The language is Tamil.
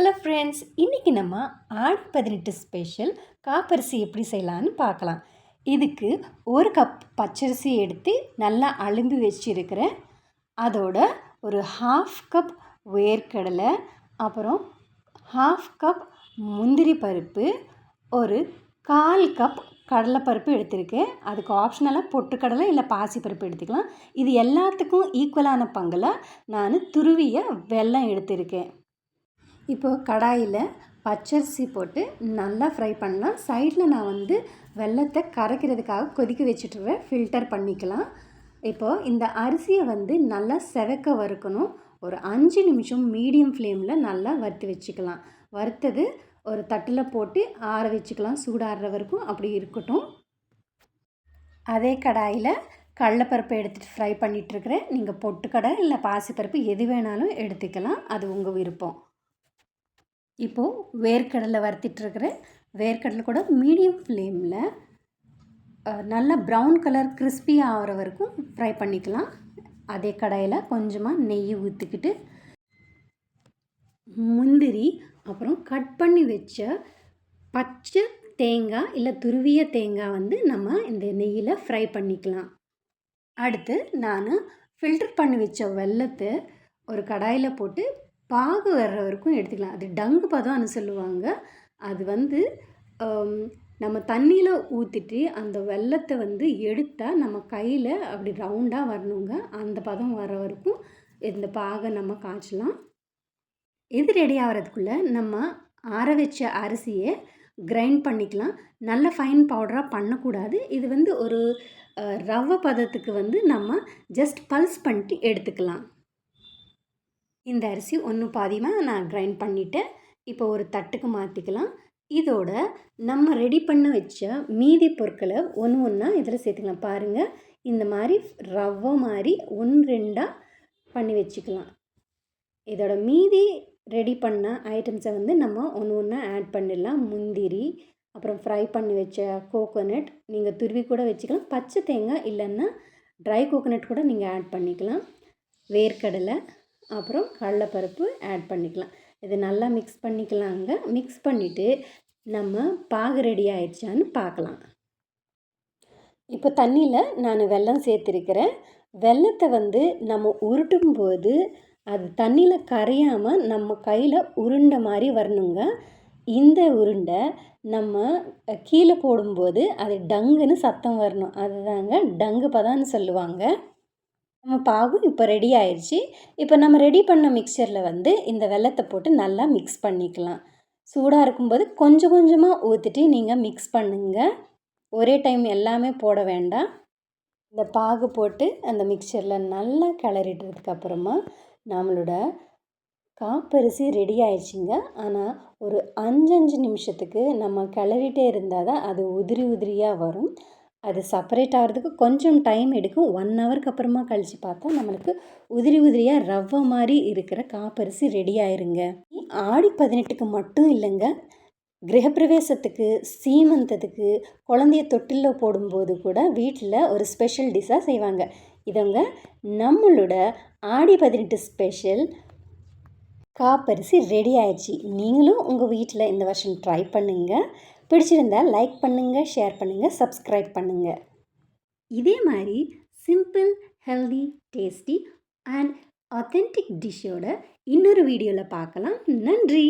ஹலோ ஃப்ரெண்ட்ஸ், இன்றைக்கி நம்ம ஆடி 18 ஸ்பெஷல் காப்பரிசி எப்படி செய்யலான்னு பார்க்கலாம். இதுக்கு 1 கப் பச்சரிசி எடுத்து நல்லா அலும்பி வச்சுருக்கிறேன். அதோட ஒரு 1/2 கப் வேர்க்கடலை, அப்புறம் 1/2 கப் முந்திரி பருப்பு, ஒரு 1/4 கப் கடலைப்பருப்பு எடுத்திருக்கேன். அதுக்கு ஆப்ஷனலாக பொட்டுக்கடலை இல்லை பாசிப்பருப்பு எடுத்துக்கலாம். இது எல்லாத்துக்கும் ஈக்குவலான பங்கில் நான் துருவிய வெல்லம் எடுத்திருக்கேன். இப்போது கடாயில் பச்சரிசி போட்டு நல்லா ஃப்ரை பண்ணலாம். சைடில் நான் வெல்லத்தை கரைக்கிறதுக்காக கொதிக்க வச்சுட்டுருவேன். ஃபில்டர் பண்ணிக்கலாம். இப்போது இந்த அரிசியை நல்லா செவக்க வறுக்கணும். ஒரு 5 நிமிஷம் மீடியம் ஃப்ளேமில் நல்லா வறுத்து வச்சுக்கலாம். வறுத்தது ஒரு தட்டில் போட்டு ஆற வச்சுக்கலாம். சூடாடுற வரைக்கும் அப்படி இருக்கட்டும். அதே கடாயில் கடலைப்பருப்பை எடுத்துகிட்டு ஃப்ரை பண்ணிகிட்ருக்கிறேன். நீங்கள் பொட்டுக்கடலை இல்லை பாசிப்பருப்பு எது வேணாலும் எடுத்துக்கலாம். அது உங்கள் விருப்பம். இப்போது வேர்க்கடலை வறுத்திட்ருக்கிறேன். வேர்க்கடலை கூட மீடியம் ஃப்ளேமில் நல்லா ப்ரௌன் கலர் கிறிஸ்பி ஆகிற வரைக்கும் ஃப்ரை பண்ணிக்கலாம். அதே கடாயில் கொஞ்சமாக நெய் ஊற்றிக்கிட்டு முந்திரி, அப்புறம் கட் பண்ணி வச்ச பச்சை தேங்காய் இல்லை துருவிய தேங்காய் நம்ம இந்த நெய்யில் ஃப்ரை பண்ணிக்கலாம். அடுத்து நான் ஃபில்டர் பண்ணி வச்ச வெல்லத்தை ஒரு கடாயில் போட்டு பாகு வர்ற வரைக்கும் எடுத்துக்கலாம். அது டங்கு பதம்னு சொல்லுவாங்க. அது நம்ம தண்ணியில் ஊற்றிட்டு அந்த வெல்லத்தை எடுத்தால் நம்ம கையில் அப்படி ரவுண்டாக வரணுங்க. அந்த பதம் வர வரைக்கும் இந்த பாகை நம்ம காய்ச்சலாம். இது ரெடி ஆகிறதுக்குள்ளே நம்ம ஆற வச்ச அரிசியை கிரைண்ட் பண்ணிக்கலாம். நல்ல ஃபைன் பவுடராக பண்ணக்கூடாது. இது ஒரு ரவை பதத்துக்கு நம்ம ஜஸ்ட் பல்ஸ் பண்ணிட்டு எடுத்துக்கலாம். இந்த அரிசி ஒன்று பாதியமாக நான் கிரைண்ட் பண்ணிவிட்டேன். இப்போ ஒரு தட்டுக்கு மாற்றிக்கலாம். இதோட நம்ம ரெடி பண்ண வச்ச மீதி பொருட்களை ஒன்று ஒன்றா இதில் சேர்த்துக்கலாம். பாருங்கள், இந்த மாதிரி ரவை மாதிரி 1-2 பண்ணி வச்சுக்கலாம். இதோட மீதி ரெடி பண்ண ஐட்டம்ஸை நம்ம ஒன்று ஒன்றா ஆட் பண்ணிடலாம். முந்திரி, அப்புறம் ஃப்ரை பண்ணி வச்ச கோகோனட், நீங்கள் துருவி கூட வச்சுக்கலாம். பச்சை தேங்காய் இல்லைன்னா ட்ரை கோகோனட் கூட நீங்கள் ஆட் பண்ணிக்கலாம். வேர்க்கடலை, அப்புறம் கடலைப்பருப்பு ஆட் பண்ணிக்கலாம். இது நல்லா மிக்ஸ் பண்ணிக்கலாங்க. மிக்ஸ் பண்ணிவிட்டு நம்ம பாகு ரெடி ஆயிடுச்சான்னு பார்க்கலாம். இப்போ தண்ணியில் நான் வெல்லம் சேர்த்துருக்கிறேன். வெல்லத்தை நம்ம உருட்டும் போது அது தண்ணியில் கரையாமல் நம்ம கையில் உருண்டை மாதிரி வரணுங்க. இந்த உருண்டை நம்ம கீழே போடும்போது அது டங்குன்னு சத்தம் வரணும். அதுதாங்க டங்கு பதம்னு சொல்லுவாங்க. நம்ம பாகும் இப்போ ரெடி ஆயிடுச்சு. இப்போ நம்ம ரெடி பண்ண மிக்சரில் இந்த வெல்லத்தை போட்டு நல்லா மிக்ஸ் பண்ணிக்கலாம். சூடாக இருக்கும்போது கொஞ்சம் கொஞ்சமாக ஊற்றிட்டு நீங்கள் மிக்ஸ் பண்ணுங்கள். ஒரே டைம் எல்லாமே போட வேண்டாம். இந்த பாகு போட்டு அந்த மிக்சரில் நல்லா கிளறிட்டதுக்கு அப்புறமா நம்மளோட காப்பரிசி ரெடி ஆயிடுச்சுங்க. ஆனால் ஒரு 5 நிமிஷத்துக்கு நம்ம கிளறிட்டே இருந்தால் தான் அது உதிரி உதிரியாக வரும். அது செப்பரேட் ஆகிறதுக்கு கொஞ்சம் டைம் எடுக்கும். 1 ஹவருக்கு அப்புறமா கழித்து பார்த்தா நம்மளுக்கு உதிரி உதிரியாக ரவை மாதிரி இருக்கிற காப்பரிசி ரெடி ஆயிருங்க. ஆடி 18க்கு மட்டும் இல்லைங்க, கிரகப்பிரவேசத்துக்கு, சீமந்தத்துக்கு, குழந்தைய தொட்டிலில் போடும்போது கூட வீட்டில் ஒரு ஸ்பெஷல் டிஷ்ஷாக செய்வாங்க. இதவங்க நம்மளோட ஆடி 18 ஸ்பெஷல் காப்பரிசி ரெடி ஆயிடுச்சு. நீங்களும் உங்கள் வீட்டில் இந்த வருஷம் ட்ரை பண்ணுங்கள். பிடிச்சிருந்தால் லைக் பண்ணுங்கள், ஷேர் பண்ணுங்கள், சப்ஸ்கிரைப் பண்ணுங்கள். இதே மாதிரி simple, healthy, tasty and authentic டிஷ்ஷோட இன்னொரு வீடியோவில் பார்க்கலாம். நன்றி.